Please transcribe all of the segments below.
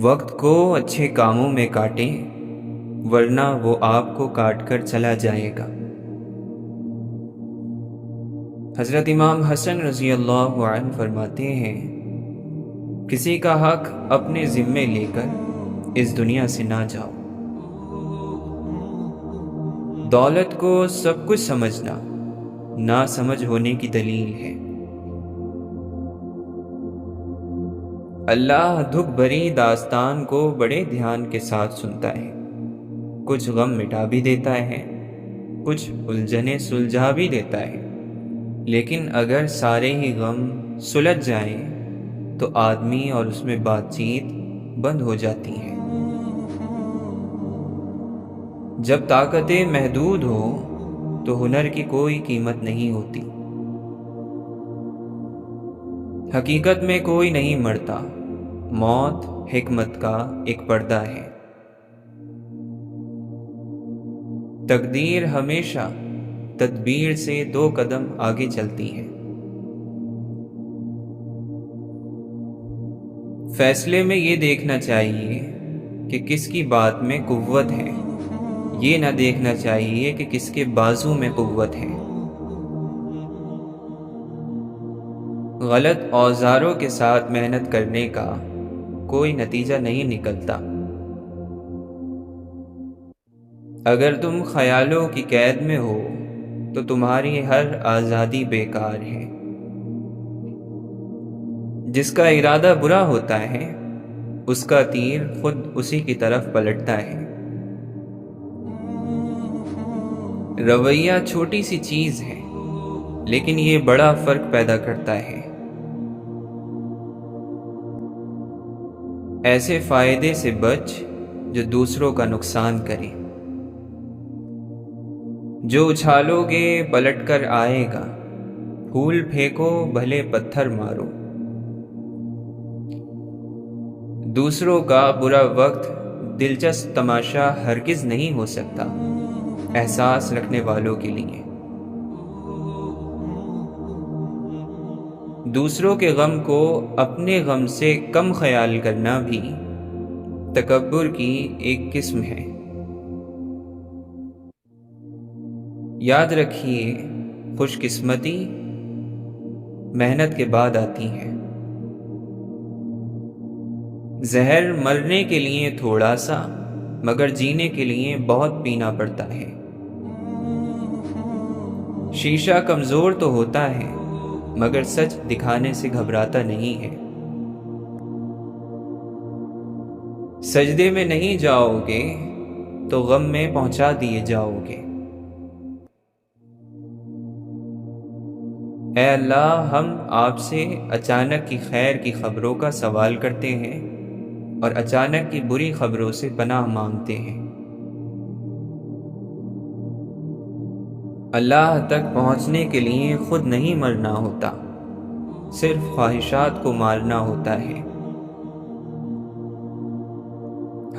وقت کو اچھے کاموں میں کاٹیں ورنہ وہ آپ کو کاٹ کر چلا جائے گا۔ حضرت امام حسن رضی اللہ عنہ فرماتے ہیں، کسی کا حق اپنے ذمے لے کر اس دنیا سے نہ جاؤ۔ دولت کو سب کچھ سمجھنا نہ سمجھ ہونے کی دلیل ہے۔ اللہ دکھ بھری داستان کو بڑے دھیان کے ساتھ سنتا ہے، کچھ غم مٹا بھی دیتا ہے، کچھ الجھنیں سلجھا بھی دیتا ہے، لیکن اگر سارے ہی غم سلجھ جائیں تو آدمی اور اس میں بات چیت بند ہو جاتی ہے۔ جب طاقتیں محدود ہو تو ہنر کی کوئی قیمت نہیں ہوتی۔ حقیقت میں کوئی نہیں مرتا، موت حکمت کا ایک پردہ ہے۔ تقدیر ہمیشہ تدبیر سے 2 قدم آگے چلتی ہے۔ فیصلے میں یہ دیکھنا چاہیے کہ کس کی بات میں قوت ہے، یہ نہ دیکھنا چاہیے کہ کس کے بازو میں قوت ہے۔ غلط اوزاروں کے ساتھ محنت کرنے کا کوئی نتیجہ نہیں نکلتا۔ اگر تم خیالوں کی قید میں ہو تو تمہاری ہر آزادی بیکار ہے۔ جس کا ارادہ برا ہوتا ہے اس کا تیر خود اسی کی طرف پلٹتا ہے۔ رویہ چھوٹی سی چیز ہے لیکن یہ بڑا فرق پیدا کرتا ہے۔ ایسے فائدے سے بچ جو دوسروں کا نقصان کرے۔ جو اچھالو گے پلٹ کر آئے گا، پھول پھینکو بھلے پتھر مارو۔ دوسروں کا برا وقت دلچسپ تماشا ہرگز نہیں ہو سکتا احساس رکھنے والوں کے لیے۔ دوسروں کے غم کو اپنے غم سے کم خیال کرنا بھی تکبر کی ایک قسم ہے۔ یاد رکھیے، خوش قسمتی محنت کے بعد آتی ہے۔ زہر مرنے کے لیے تھوڑا سا مگر جینے کے لیے بہت پینا پڑتا ہے۔ شیشہ کمزور تو ہوتا ہے مگر سچ دکھانے سے گھبراتا نہیں ہے۔ سجدے میں نہیں جاؤ گے تو غم میں پہنچا دیے جاؤ گے۔ اے اللہ، ہم آپ سے اچانک کی خیر کی خبروں کا سوال کرتے ہیں اور اچانک کی بری خبروں سے پناہ مانگتے ہیں۔ اللہ تک پہنچنے کے لیے خود نہیں مرنا ہوتا، صرف خواہشات کو مارنا ہوتا ہے۔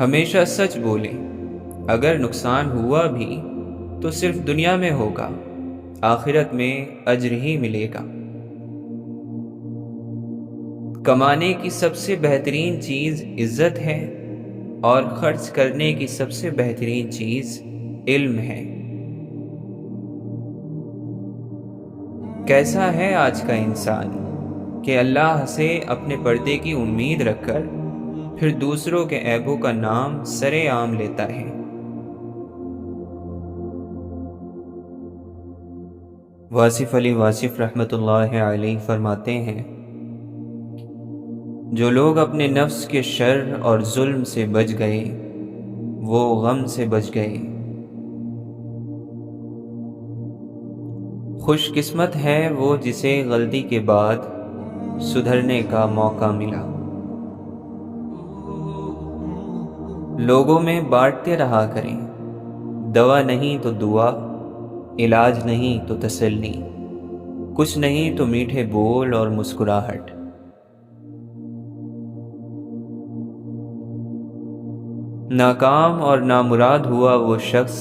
ہمیشہ سچ بولیں، اگر نقصان ہوا بھی تو صرف دنیا میں ہوگا، آخرت میں اجر ہی ملے گا۔ کمانے کی سب سے بہترین چیز عزت ہے اور خرچ کرنے کی سب سے بہترین چیز علم ہے۔ کیسا ہے آج کا انسان کہ اللہ سے اپنے پردے کی امید رکھ کر پھر دوسروں کے عیبوں کا نام سرے عام لیتا ہے۔ واصف علی واصف رحمۃ اللہ علیہ فرماتے ہیں، جو لوگ اپنے نفس کے شر اور ظلم سے بچ گئے وہ غم سے بچ گئے۔ خوش قسمت ہے وہ جسے غلطی کے بعد سدھرنے کا موقع ملا۔ لوگوں میں بانٹتے رہا کریں، دوا نہیں تو دعا، علاج نہیں تو تسلی، کچھ نہیں تو میٹھے بول اور مسکراہٹ۔ ناکام اور نامراد ہوا وہ شخص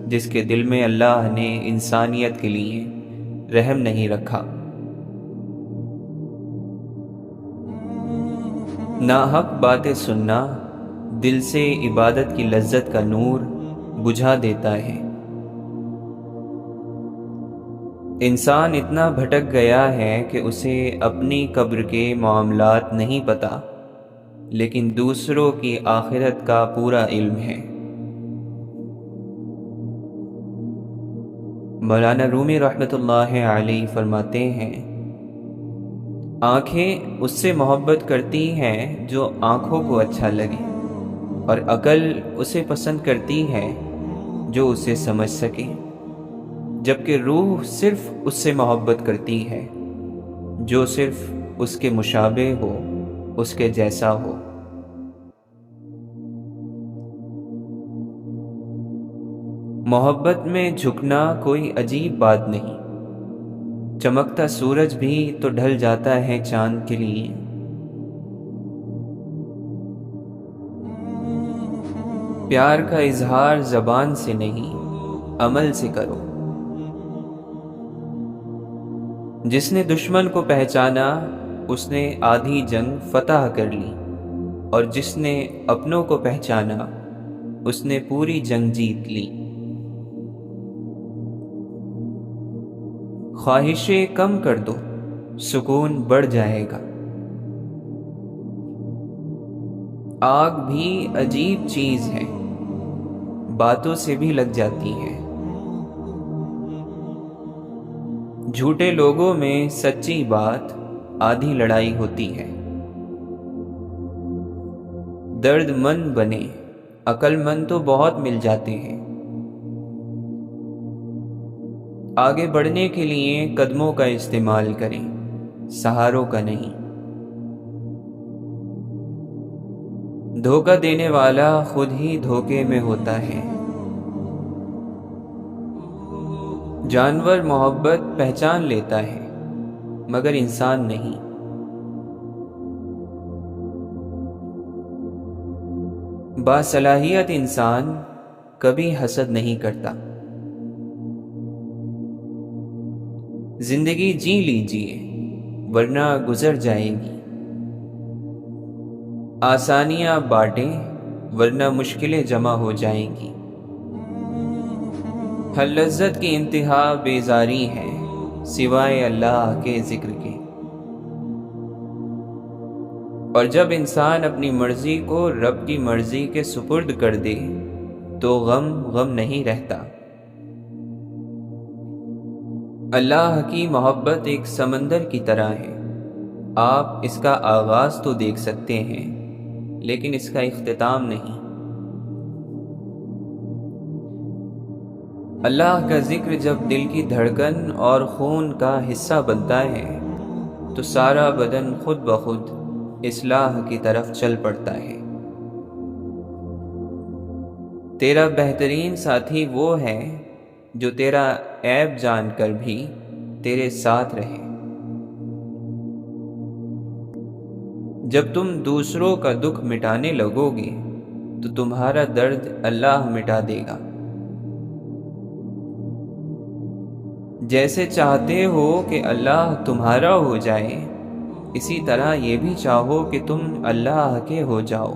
جس کے دل میں اللہ نے انسانیت کے لیے رحم نہیں رکھا۔ ناحق باتیں سننا دل سے عبادت کی لذت کا نور بجھا دیتا ہے۔ انسان اتنا بھٹک گیا ہے کہ اسے اپنی قبر کے معاملات نہیں پتہ، لیکن دوسروں کی آخرت کا پورا علم ہے۔ مولانا رومی رحمۃ اللہ علیہ فرماتے ہیں، آنکھیں اس سے محبت کرتی ہیں جو آنکھوں کو اچھا لگے، اور عقل اسے پسند کرتی ہے جو اسے سمجھ سکے، جبکہ روح صرف اس سے محبت کرتی ہے جو صرف اس کے مشابہ ہو، اس کے جیسا ہو۔ محبت میں جھکنا کوئی عجیب بات نہیں، چمکتا سورج بھی تو ڈھل جاتا ہے چاند کے لیے۔ پیار کا اظہار زبان سے نہیں، عمل سے کرو۔ جس نے دشمن کو پہچانا اس نے آدھی جنگ فتح کر لی، اور جس نے اپنوں کو پہچانا اس نے پوری جنگ جیت لی۔ خواہشیں کم کر دو، سکون بڑھ جائے گا۔ آگ بھی عجیب چیز ہے، باتوں سے بھی لگ جاتی ہے۔ جھوٹے لوگوں میں سچی بات آدھی لڑائی ہوتی ہے۔ درد مند بنے، عقل مند تو بہت مل جاتے ہیں۔ آگے بڑھنے کے لیے قدموں کا استعمال کریں، سہاروں کا نہیں۔ دھوکہ دینے والا خود ہی دھوکے میں ہوتا ہے۔ جانور محبت پہچان لیتا ہے مگر انسان نہیں۔ باصلاحیت انسان کبھی حسد نہیں کرتا۔ زندگی جی لیجئے ورنہ گزر جائے گی۔ آسانیاں بانٹیں ورنہ مشکلیں جمع ہو جائیں گی۔ ہر لذت کی انتہا بیزاری ہے سوائے اللہ کے ذکر کے۔ اور جب انسان اپنی مرضی کو رب کی مرضی کے سپرد کر دے تو غم نہیں رہتا۔ اللہ کی محبت ایک سمندر کی طرح ہے، آپ اس کا آغاز تو دیکھ سکتے ہیں لیکن اس کا اختتام نہیں۔ اللہ کا ذکر جب دل کی دھڑکن اور خون کا حصہ بنتا ہے تو سارا بدن خود بخود اصلاح کی طرف چل پڑتا ہے۔ تیرا بہترین ساتھی وہ ہے جو تیرا عیب جان کر بھی تیرے ساتھ رہے۔ جب تم دوسروں کا دکھ مٹانے لگو گے تو تمہارا درد اللہ مٹا دے گا۔ جیسے چاہتے ہو کہ اللہ تمہارا ہو جائے، اسی طرح یہ بھی چاہو کہ تم اللہ کے ہو جاؤ۔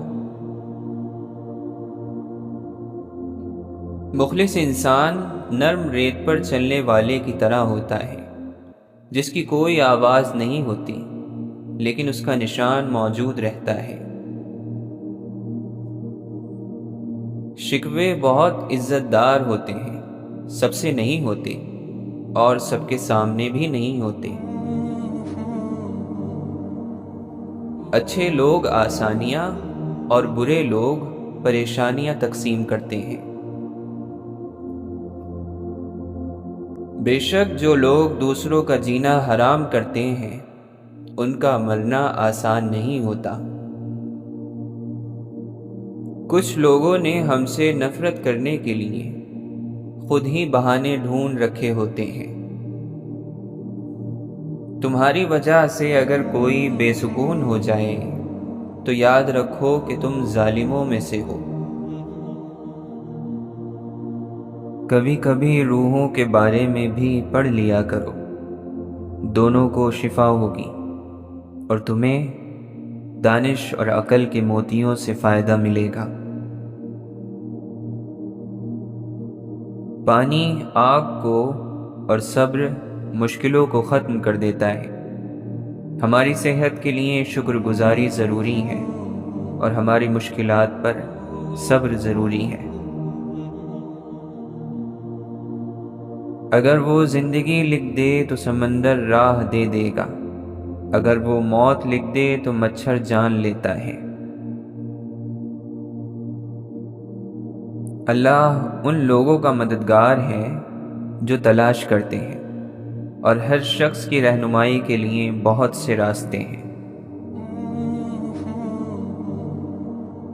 مخلص انسان نرم ریت پر چلنے والے کی طرح ہوتا ہے، جس کی کوئی آواز نہیں ہوتی لیکن اس کا نشان موجود رہتا ہے۔ شکوے بہت عزت دار ہوتے ہیں، سب سے نہیں ہوتے اور سب کے سامنے بھی نہیں ہوتے۔ اچھے لوگ آسانیاں اور برے لوگ پریشانیاں تقسیم کرتے ہیں۔ بے شک جو لوگ دوسروں کا جینا حرام کرتے ہیں ان کا مرنا آسان نہیں ہوتا۔ کچھ لوگوں نے ہم سے نفرت کرنے کے لیے خود ہی بہانے ڈھونڈ رکھے ہوتے ہیں۔ تمہاری وجہ سے اگر کوئی بے سکون ہو جائے تو یاد رکھو کہ تم ظالموں میں سے ہو۔ کبھی کبھی روحوں کے بارے میں بھی پڑھ لیا کرو، دونوں کو شفا ہوگی اور تمہیں دانش اور عقل کے موتیوں سے فائدہ ملے گا۔ پانی آگ کو اور صبر مشکلوں کو ختم کر دیتا ہے۔ ہماری صحت کے لیے شکر گزاری ضروری ہے اور ہماری مشکلات پر صبر ضروری ہے۔ اگر وہ زندگی لکھ دے تو سمندر راہ دے دے گا، اگر وہ موت لکھ دے تو مچھر جان لیتا ہے۔ اللہ ان لوگوں کا مددگار ہے جو تلاش کرتے ہیں، اور ہر شخص کی رہنمائی کے لیے بہت سے راستے ہیں۔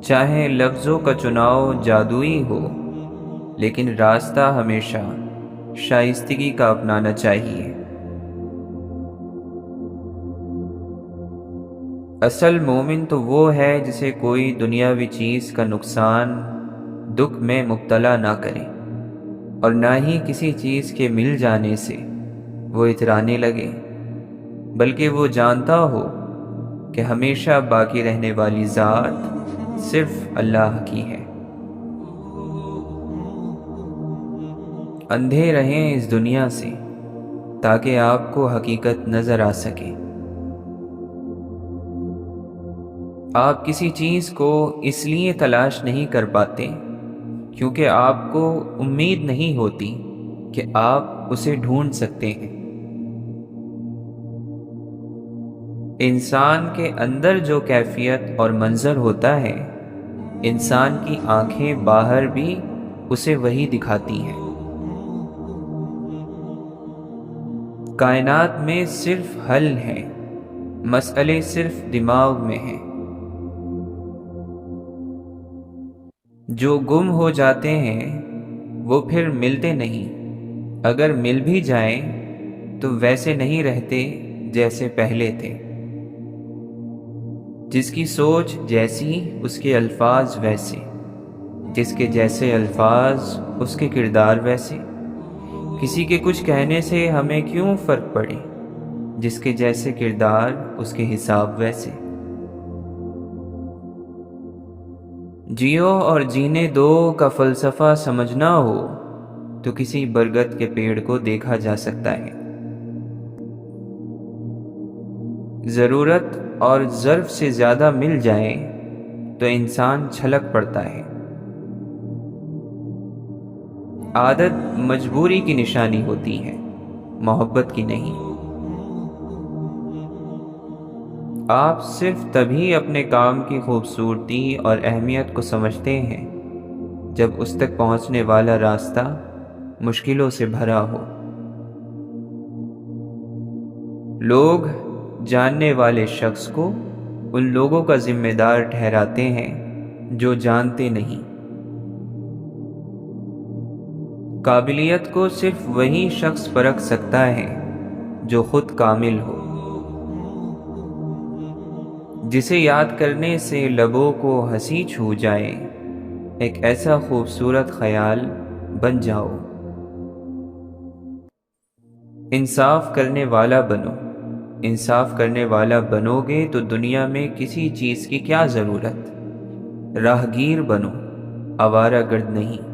چاہے لفظوں کا چناؤ جادوئی ہو، لیکن راستہ ہمیشہ شائستگی کا اپنانا چاہیے۔ اصل مومن تو وہ ہے جسے کوئی دنیاوی چیز کا نقصان دکھ میں مبتلا نہ کرے، اور نہ ہی کسی چیز کے مل جانے سے وہ اترانے لگے، بلکہ وہ جانتا ہو کہ ہمیشہ باقی رہنے والی ذات صرف اللہ کی ہے۔ اندھے رہیں اس دنیا سے تاکہ آپ کو حقیقت نظر آ سکے۔ آپ کسی چیز کو اس لیے تلاش نہیں کر پاتے کیونکہ آپ کو امید نہیں ہوتی کہ آپ اسے ڈھونڈ سکتے ہیں۔ انسان کے اندر جو کیفیت اور منظر ہوتا ہے، انسان کی آنکھیں باہر بھی اسے وہی دکھاتی ہیں۔ کائنات میں صرف حل ہیں، مسئلے صرف دماغ میں ہیں۔ جو گم ہو جاتے ہیں وہ پھر ملتے نہیں، اگر مل بھی جائیں تو ویسے نہیں رہتے جیسے پہلے تھے۔ جس کی سوچ جیسی اس کے الفاظ ویسے، جس کے جیسے الفاظ اس کے کردار ویسے۔ کسی کے کچھ کہنے سے ہمیں کیوں فرق پڑے، جس کے جیسے کردار اس کے حساب ویسے۔ جیو اور جینے دو کا فلسفہ سمجھنا ہو تو کسی برگد کے پیڑ کو دیکھا جا سکتا ہے۔ ضرورت اور ظرف سے زیادہ مل جائے تو انسان چھلک پڑتا ہے۔ عادت مجبوری کی نشانی ہوتی ہے، محبت کی نہیں۔ آپ صرف تبھی اپنے کام کی خوبصورتی اور اہمیت کو سمجھتے ہیں جب اس تک پہنچنے والا راستہ مشکلوں سے بھرا ہو۔ لوگ جاننے والے شخص کو ان لوگوں کا ذمہ دار ٹھہراتے ہیں جو جانتے نہیں۔ قابلیت کو صرف وہی شخص پرکھ سکتا ہے جو خود کامل ہو۔ جسے یاد کرنے سے لبوں کو ہنسی چھو جائے، ایک ایسا خوبصورت خیال بن جاؤ۔ انصاف کرنے والا بنو، انصاف کرنے والا بنو گے تو دنیا میں کسی چیز کی کیا ضرورت۔ راہگیر بنو، آوارہ گرد نہیں۔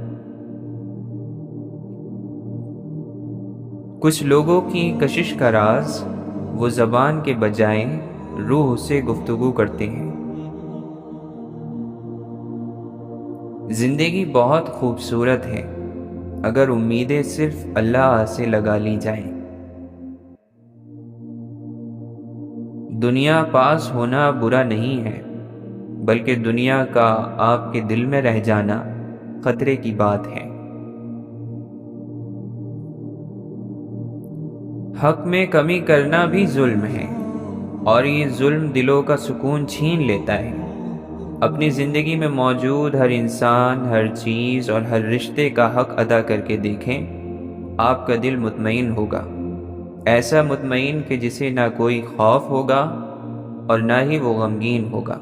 کچھ لوگوں کی کشش کا راز وہ زبان کے بجائے روح سے گفتگو کرتے ہیں۔ زندگی بہت خوبصورت ہے اگر امیدیں صرف اللہ سے لگا لی جائیں۔ دنیا پاس ہونا برا نہیں ہے، بلکہ دنیا کا آپ کے دل میں رہ جانا خطرے کی بات ہے۔ حق میں کمی کرنا بھی ظلم ہے، اور یہ ظلم دلوں کا سکون چھین لیتا ہے۔ اپنی زندگی میں موجود ہر انسان، ہر چیز اور ہر رشتے کا حق ادا کر کے دیکھیں، آپ کا دل مطمئن ہوگا، ایسا مطمئن کہ جسے نہ کوئی خوف ہوگا اور نہ ہی وہ غمگین ہوگا۔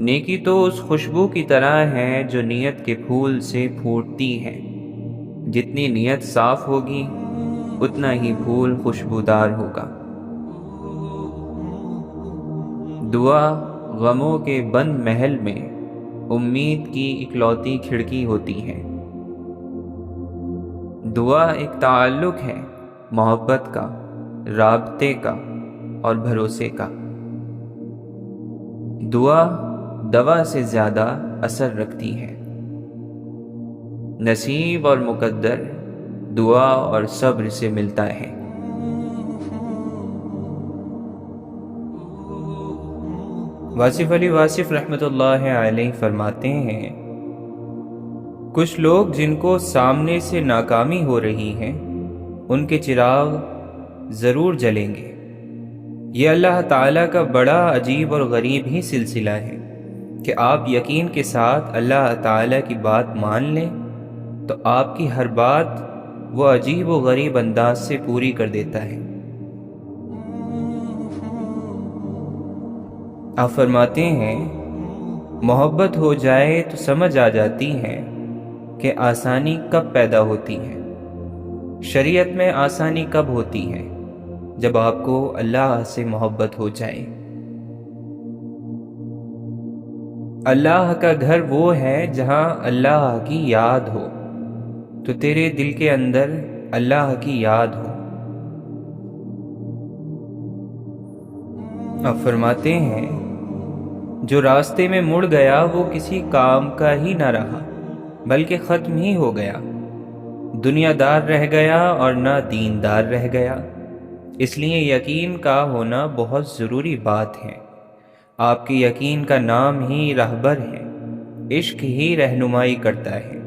نیکی تو اس خوشبو کی طرح ہے جو نیت کے پھول سے پھوٹتی ہے۔ جتنی نیت صاف ہوگی اتنا ہی پھول خوشبودار ہوگا۔ دعا غموں کے بند محل میں امید کی اکلوتی کھڑکی ہوتی ہے۔ دعا ایک تعلق ہے، محبت کا، رابطے کا اور بھروسے کا۔ دعا دوا سے زیادہ اثر رکھتی ہے۔ نصیب اور مقدر دعا اور صبر سے ملتا ہے۔ واصف علی واصف رحمۃ اللہ علیہ فرماتے ہیں، کچھ لوگ جن کو سامنے سے ناکامی ہو رہی ہے ان کے چراغ ضرور جلیں گے۔ یہ اللہ تعالیٰ کا بڑا عجیب اور غریب ہی سلسلہ ہے کہ آپ یقین کے ساتھ اللہ تعالیٰ کی بات مان لیں تو آپ کی ہر بات وہ عجیب و غریب انداز سے پوری کر دیتا ہے۔ آپ فرماتے ہیں، محبت ہو جائے تو سمجھ آ جاتی ہے کہ آسانی کب پیدا ہوتی ہے۔ شریعت میں آسانی کب ہوتی ہے؟ جب آپ کو اللہ سے محبت ہو جائے۔ اللہ کا گھر وہ ہے جہاں اللہ کی یاد ہو، تو تیرے دل کے اندر اللہ کی یاد ہو۔ اب فرماتے ہیں، جو راستے میں مڑ گیا وہ کسی کام کا ہی نہ رہا بلکہ ختم ہی ہو گیا۔ دنیا دار رہ گیا اور نہ دیندار رہ گیا۔ اس لیے یقین کا ہونا بہت ضروری بات ہے۔ آپ کے یقین کا نام ہی راہبر ہے۔ عشق ہی رہنمائی کرتا ہے۔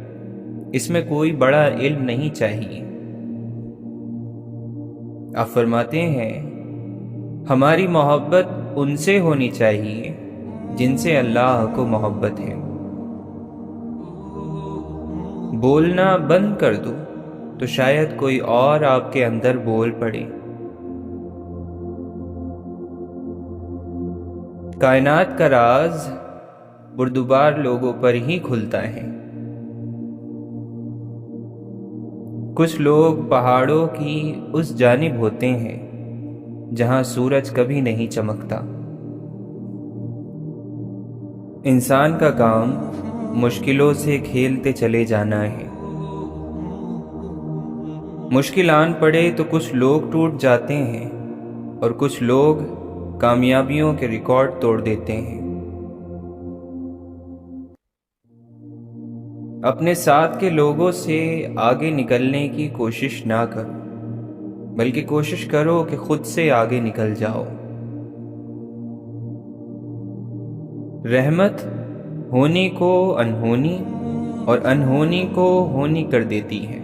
اس میں کوئی بڑا علم نہیں چاہیے۔ آپ فرماتے ہیں، ہماری محبت ان سے ہونی چاہیے جن سے اللہ کو محبت ہے۔ بولنا بند کر دو تو شاید کوئی اور آپ کے اندر بول پڑے۔ کائنات کا راز بردبار لوگوں پر ہی کھلتا ہے۔ کچھ لوگ پہاڑوں کی اس جانب ہوتے ہیں جہاں سورج کبھی نہیں چمکتا۔ انسان کا کام مشکلوں سے کھیلتے چلے جانا ہے۔ مشکل آن پڑے تو کچھ لوگ ٹوٹ جاتے ہیں اور کچھ لوگ کامیابیوں کے ریکارڈ توڑ دیتے ہیں۔ اپنے ساتھ کے لوگوں سے آگے نکلنے کی کوشش نہ کرو، بلکہ کوشش کرو کہ خود سے آگے نکل جاؤ۔ رحمت ہونی کو انہونی اور انہونی کو ہونی کر دیتی ہے۔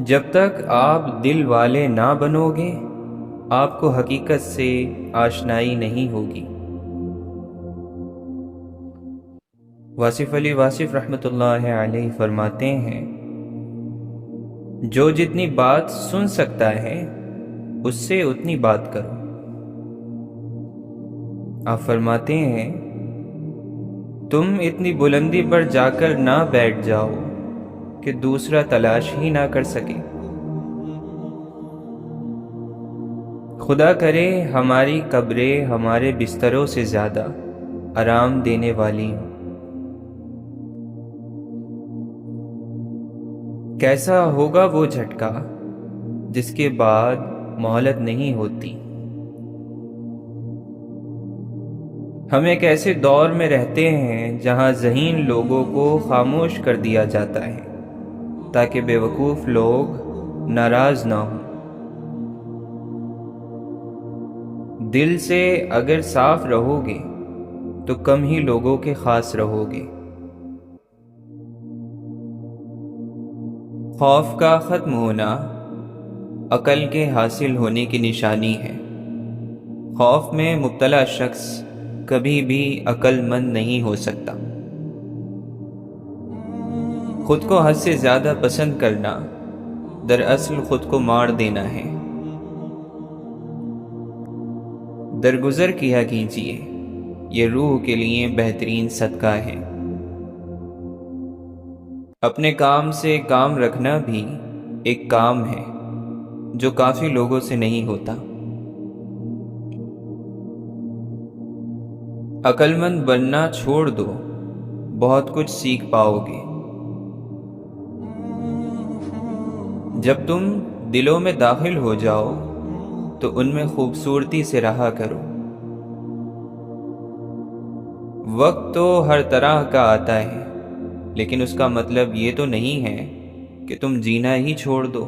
جب تک آپ دل والے نہ بنو گے، آپ کو حقیقت سے آشنائی نہیں ہوگی۔ واصف علی واصف رحمۃ اللہ علیہ فرماتے ہیں، جو جتنی بات سن سکتا ہے اس سے اتنی بات کرو۔ آپ فرماتے ہیں، تم اتنی بلندی پر جا کر نہ بیٹھ جاؤ کہ دوسرا تلاش ہی نہ کر سکے۔ خدا کرے ہماری قبریں ہمارے بستروں سے زیادہ آرام دینے والی ہوں۔ کیسا ہوگا وہ جھٹکا جس کے بعد مہلت نہیں ہوتی۔ ہم ایک ایسے دور میں رہتے ہیں جہاں ذہین لوگوں کو خاموش کر دیا جاتا ہے تاکہ بے وقوف لوگ ناراض نہ ہوں۔ دل سے اگر صاف رہو گے تو کم ہی لوگوں کے خاص رہو گے۔ خوف کا ختم ہونا عقل کے حاصل ہونے کی نشانی ہے۔ خوف میں مبتلا شخص کبھی بھی عقل مند نہیں ہو سکتا۔ خود کو حد سے زیادہ پسند کرنا دراصل خود کو مار دینا ہے۔ درگزر کیا کیجیے، یہ روح کے لیے بہترین صدقہ ہے۔ اپنے کام سے کام رکھنا بھی ایک کام ہے جو کافی لوگوں سے نہیں ہوتا۔ عقل مند بننا چھوڑ دو، بہت کچھ سیکھ پاؤ گے۔ جب تم دلوں میں داخل ہو جاؤ تو ان میں خوبصورتی سے رہا کرو۔ وقت تو ہر طرح کا آتا ہے، لیکن اس کا مطلب یہ تو نہیں ہے کہ تم جینا ہی چھوڑ دو۔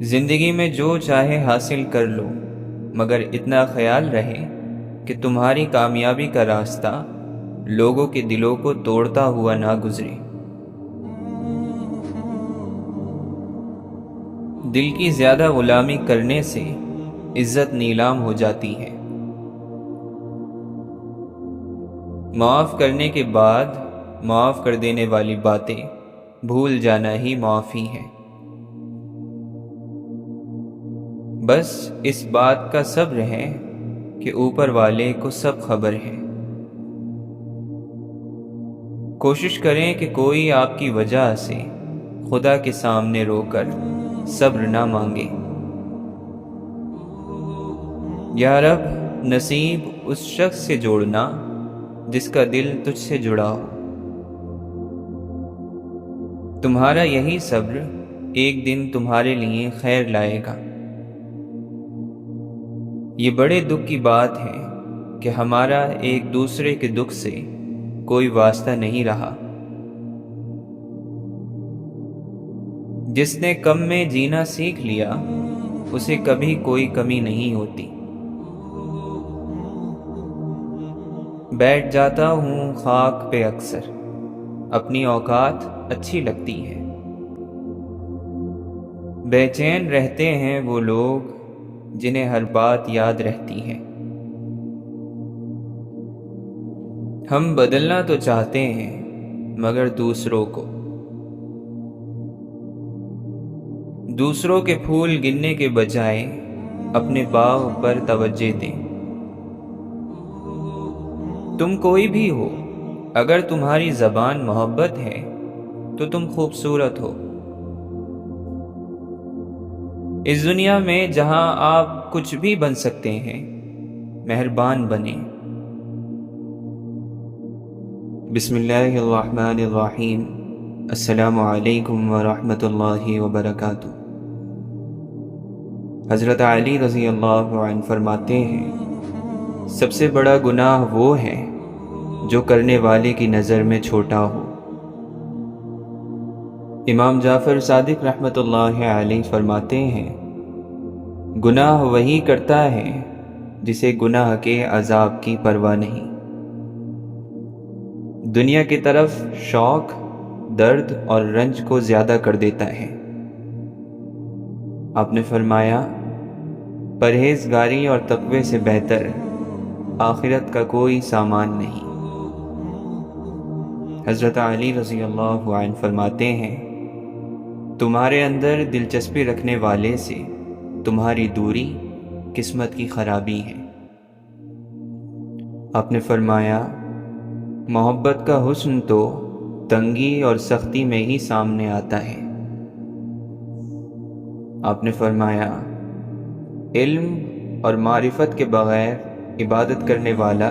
زندگی میں جو چاہے حاصل کر لو، مگر اتنا خیال رہے کہ تمہاری کامیابی کا راستہ لوگوں کے دلوں کو توڑتا ہوا نہ گزرے۔ دل کی زیادہ غلامی کرنے سے عزت نیلام ہو جاتی ہے۔ معاف کرنے کے بعد معاف کر دینے والی باتیں بھول جانا ہی معافی ہے۔ بس اس بات کا صبر ہے کہ اوپر والے کو سب خبر ہے۔ کوشش کریں کہ کوئی آپ کی وجہ سے خدا کے سامنے رو کر صبر نہ مانگے۔ یا رب، نصیب اس شخص سے جوڑنا جس کا دل تجھ سے جڑا ہو۔ تمہارا یہی صبر ایک دن تمہارے لیے خیر لائے گا۔ یہ بڑے دکھ کی بات ہے کہ ہمارا ایک دوسرے کے دکھ سے کوئی واسطہ نہیں رہا۔ جس نے کم میں جینا سیکھ لیا اسے کبھی کوئی کمی نہیں ہوتی۔ بیٹھ جاتا ہوں خاک پہ اکثر، اپنی اوقات اچھی لگتی ہے۔ بے چین رہتے ہیں وہ لوگ جنہیں ہر بات یاد رہتی ہے۔ ہم بدلنا تو چاہتے ہیں مگر دوسروں کے پھول گننے کے بجائے اپنے باغ پر توجہ دیں۔ تم کوئی بھی ہو، اگر تمہاری زبان محبت ہے تو تم خوبصورت ہو۔ اس دنیا میں جہاں آپ کچھ بھی بن سکتے ہیں، مہربان بنیں۔ بسم اللہ الرحمن الرحیم۔ السلام علیکم ورحمۃ اللہ وبرکاتہ۔ حضرت علی رضی اللہ عنہ فرماتے ہیں، سب سے بڑا گناہ وہ ہے جو کرنے والے کی نظر میں چھوٹا ہو۔ امام جعفر صادق رحمۃ اللہ علیہ فرماتے ہیں، گناہ وہی کرتا ہے جسے گناہ کے عذاب کی پرواہ نہیں۔ دنیا کی طرف شوق، درد اور رنج کو زیادہ کر دیتا ہے۔ آپ نے فرمایا، پرہیزگاری اور تقوی سے بہتر آخرت کا کوئی سامان نہیں۔ حضرت علی رضی اللہ عنہ فرماتے ہیں، تمہارے اندر دلچسپی رکھنے والے سے تمہاری دوری قسمت کی خرابی ہے۔ آپ نے فرمایا، محبت کا حسن تو تنگی اور سختی میں ہی سامنے آتا ہے۔ آپ نے فرمایا، علم اور معرفت کے بغیر عبادت کرنے والا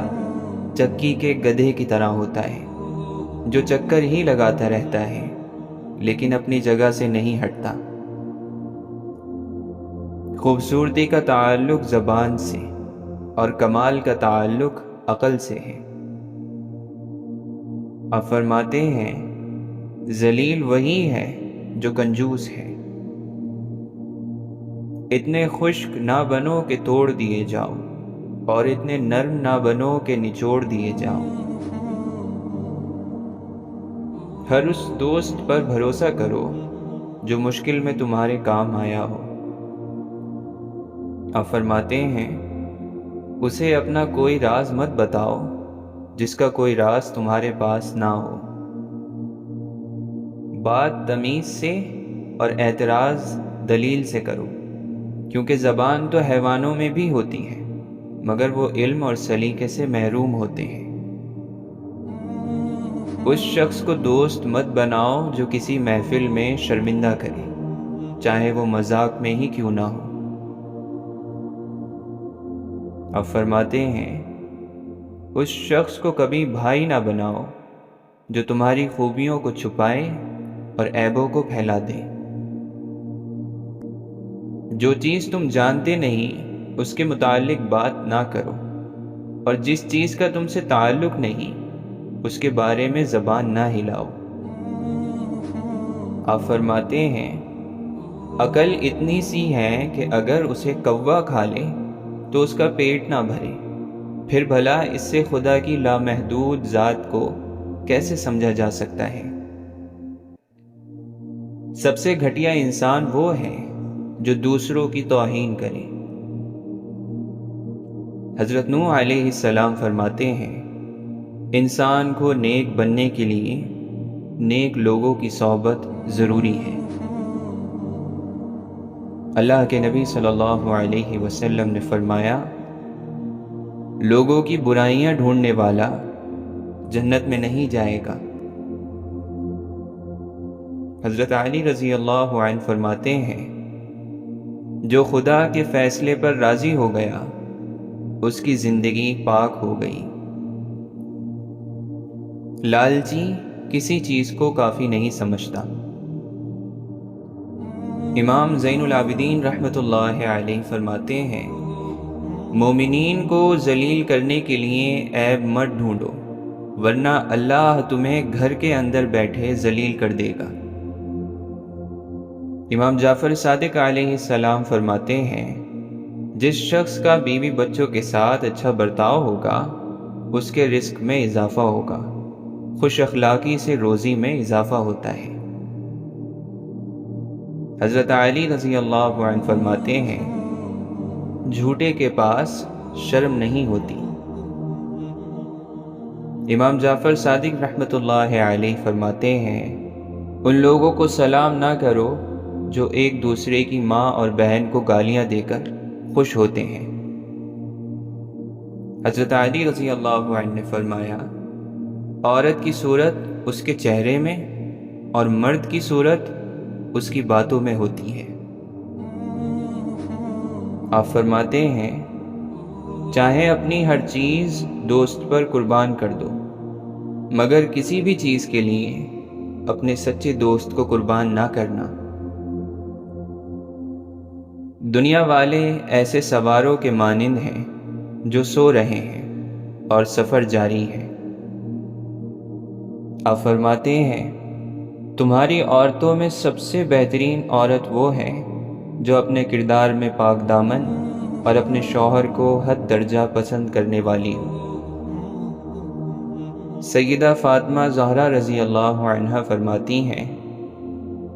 چکی کے گدھے کی طرح ہوتا ہے، جو چکر ہی لگاتا رہتا ہے لیکن اپنی جگہ سے نہیں ہٹتا۔ خوبصورتی کا تعلق زبان سے اور کمال کا تعلق عقل سے ہے۔ آپ فرماتے ہیں، ذلیل وہی ہے جو کنجوس ہے۔ اتنے خشک نہ بنو کہ توڑ دیے جاؤ، اور اتنے نرم نہ بنو کہ نچوڑ دیے جاؤ۔ ہر اس دوست پر بھروسہ کرو جو مشکل میں تمہارے کام آیا ہو۔ آپ فرماتے ہیں، اسے اپنا کوئی راز مت بتاؤ جس کا کوئی راز تمہارے پاس نہ ہو۔ بات تمیز سے اور اعتراض دلیل سے کرو، کیونکہ زبان تو حیوانوں میں بھی ہوتی ہے مگر وہ علم اور سلیقے سے محروم ہوتے ہیں۔ اس شخص کو دوست مت بناؤ جو کسی محفل میں شرمندہ کرے، چاہے وہ مذاق میں ہی کیوں نہ ہو۔ آپ فرماتے ہیں اس شخص کو کبھی بھائی نہ بناؤ جو تمہاری خوبیوں کو چھپائے اور عیبوں کو پھیلا دے۔ جو چیز تم جانتے نہیں اس کے متعلق بات نہ کرو، اور جس چیز کا تم سے تعلق نہیں اس کے بارے میں زبان نہ ہلاؤ۔ آپ فرماتے ہیں عقل اتنی سی ہے کہ اگر اسے کوا کھا لے تو اس کا پیٹ نہ بھرے، پھر بھلا اس سے خدا کی لامحدود ذات کو کیسے سمجھا جا سکتا ہے؟ سب سے گھٹیا انسان وہ ہے جو دوسروں کی توہین کرے۔ حضرت نوح علیہ السلام فرماتے ہیں انسان کو نیک بننے کے لیے نیک لوگوں کی صحبت ضروری ہے۔ اللہ کے نبی صلی اللہ علیہ وسلم نے فرمایا لوگوں کی برائیاں ڈھونڈنے والا جنت میں نہیں جائے گا۔ حضرت علی رضی اللہ عنہ فرماتے ہیں جو خدا کے فیصلے پر راضی ہو گیا اس کی زندگی پاک ہو گئی۔ لالچی کسی چیز کو کافی نہیں سمجھتا۔ امام زین العابدین رحمۃ اللہ علیہ فرماتے ہیں مومنین کو ذلیل کرنے کے لیے عیب مت ڈھونڈو ورنہ اللہ تمہیں گھر کے اندر بیٹھے ذلیل کر دے گا۔ امام جعفر صادق علیہ السلام فرماتے ہیں جس شخص کا بیوی بچوں کے ساتھ اچھا برتاؤ ہوگا اس کے رزق میں اضافہ ہوگا، خوش اخلاقی سے روزی میں اضافہ ہوتا ہے۔ حضرت علی رضی اللہ عنہ فرماتے ہیں جھوٹے کے پاس شرم نہیں ہوتی۔ امام جعفر صادق رحمۃ اللہ علیہ فرماتے ہیں ان لوگوں کو سلام نہ کرو جو ایک دوسرے کی ماں اور بہن کو گالیاں دے کر خوش ہوتے ہیں۔ حضرت علی رضی اللہ عنہ نے فرمایا عورت کی صورت اس کے چہرے میں اور مرد کی صورت اس کی باتوں میں ہوتی ہے۔ آپ فرماتے ہیں چاہے اپنی ہر چیز دوست پر قربان کر دو مگر کسی بھی چیز کے لیے اپنے سچے دوست کو قربان نہ کرنا۔ دنیا والے ایسے سواروں کے مانند ہیں جو سو رہے ہیں اور سفر جاری ہے۔ آپ فرماتے ہیں تمہاری عورتوں میں سب سے بہترین عورت وہ ہے جو اپنے کردار میں پاک دامن اور اپنے شوہر کو حد درجہ پسند کرنے والی ہو۔ سیدہ فاطمہ زہرا رضی اللہ عنہا فرماتی ہیں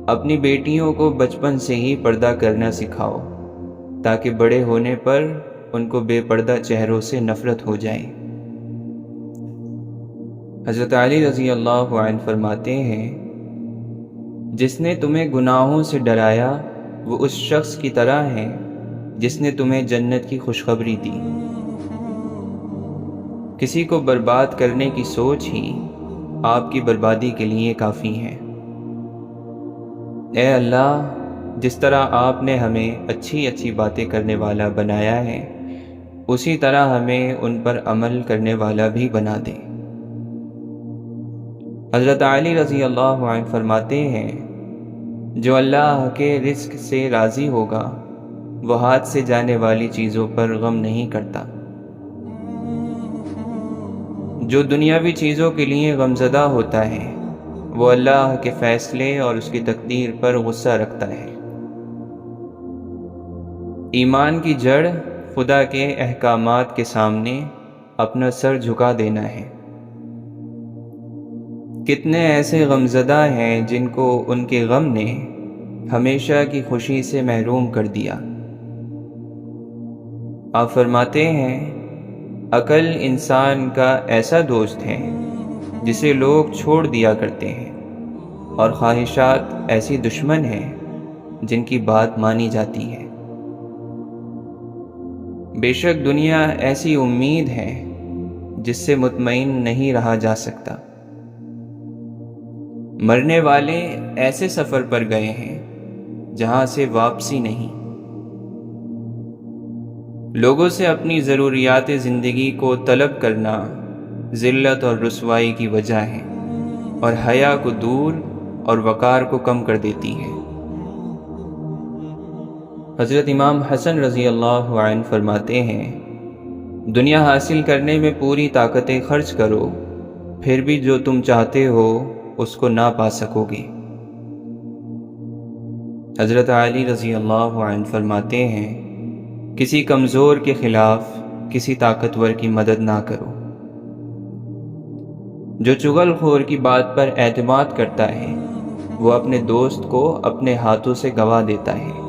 اپنی بیٹیوں کو بچپن سے ہی پردہ کرنا سکھاؤ تاکہ بڑے ہونے پر ان کو بے پردہ چہروں سے نفرت ہو جائے۔ حضرت علی رضی اللہ عنہ فرماتے ہیں جس نے تمہیں گناہوں سے ڈرایا وہ اس شخص کی طرح ہے جس نے تمہیں جنت کی خوشخبری دی۔ کسی کو برباد کرنے کی سوچ ہی آپ کی بربادی کے لیے کافی ہے۔ اے اللہ جس طرح آپ نے ہمیں اچھی اچھی باتیں کرنے والا بنایا ہے اسی طرح ہمیں ان پر عمل کرنے والا بھی بنا دے۔ حضرت علی رضی اللہ عنہ فرماتے ہیں جو اللہ کے رزق سے راضی ہوگا وہ ہاتھ سے جانے والی چیزوں پر غم نہیں کرتا۔ جو دنیاوی چیزوں کے لیے غمزدہ ہوتا ہے وہ اللہ کے فیصلے اور اس کی تقدیر پر غصہ رکھتا ہے۔ ایمان کی جڑ خدا کے احکامات کے سامنے اپنا سر جھکا دینا ہے۔ کتنے ایسے غمزدہ ہیں جن کو ان کے غم نے ہمیشہ کی خوشی سے محروم کر دیا۔ آپ فرماتے ہیں عقل انسان کا ایسا دوست ہے جسے لوگ چھوڑ دیا کرتے ہیں اور خواہشات ایسی دشمن ہیں جن کی بات مانی جاتی ہے۔ بے شک دنیا ایسی امید ہے جس سے مطمئن نہیں رہا جا سکتا۔ مرنے والے ایسے سفر پر گئے ہیں جہاں سے واپسی نہیں۔ لوگوں سے اپنی ضروریات زندگی کو طلب کرنا ذلت اور رسوائی کی وجہ ہے اور حیا کو دور اور وقار کو کم کر دیتی ہے۔ حضرت امام حسن رضی اللہ عنہ فرماتے ہیں، دنیا حاصل کرنے میں پوری طاقتیں خرچ کرو، پھر بھی جو تم چاہتے ہو اس کو نہ پا سکو گے۔ حضرت علی رضی اللہ عنہ فرماتے ہیں، کسی کمزور کے خلاف کسی طاقتور کی مدد نہ کرو۔ جو چغل خور کی بات پر اعتماد کرتا ہے وہ اپنے دوست کو اپنے ہاتھوں سے گوا دیتا ہے۔